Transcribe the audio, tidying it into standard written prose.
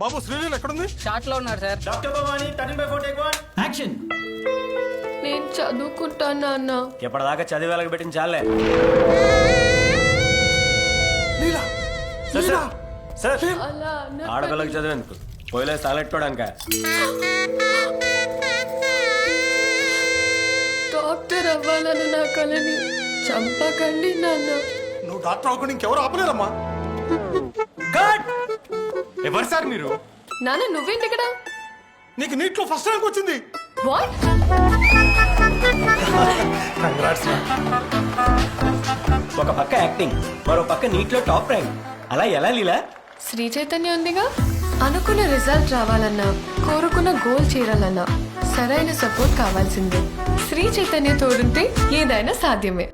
బాబు శ్రీలీల ఎక్కడుంది? షార్ట్ లో ఉన్నారు sir. Doctor Bhavani turning by 4 take 1 action. నేను చదువుకుంటాను నాన్న. ఎప్పటిదాకా చదివి వెలగ పెట్టిన చాలే. లీలా సార్ లీలా సార్ అలా ఆడపిల్లకి చదివేందుకు పోయిలే సాలెట్టుకోవడానిక. డాక్టర్ అవ్వాలని నా కలని చంపకండి నాన్న. నువ్వు డాక్టర్ అవ్వకుండా ఇంకెవరు ఆపలేరమ్మా. ఎవరు సార్ మీరు? నాన్న నువ్వేంటి ఇక్కడ? నీకు నీట్లో ఫస్ట్ ర్యాంక్ వచ్చింది. వాట్? ఒక పక్క యాక్టింగ్, మరో పక్క నీటిలో టాప్ ర్యాంక్. అలా ఎలా లీలా? శ్రీ చైతన్య ఉందిగా. అనుకున్న రిజల్ట్ రావాలన్నా, కోరుకున్న గోల్ చేరాలన్నా సరైన సపోర్ట్ కావాల్సిందే. శ్రీ చైతన్య తోడుంటే ఏదైనా సాధ్యమే.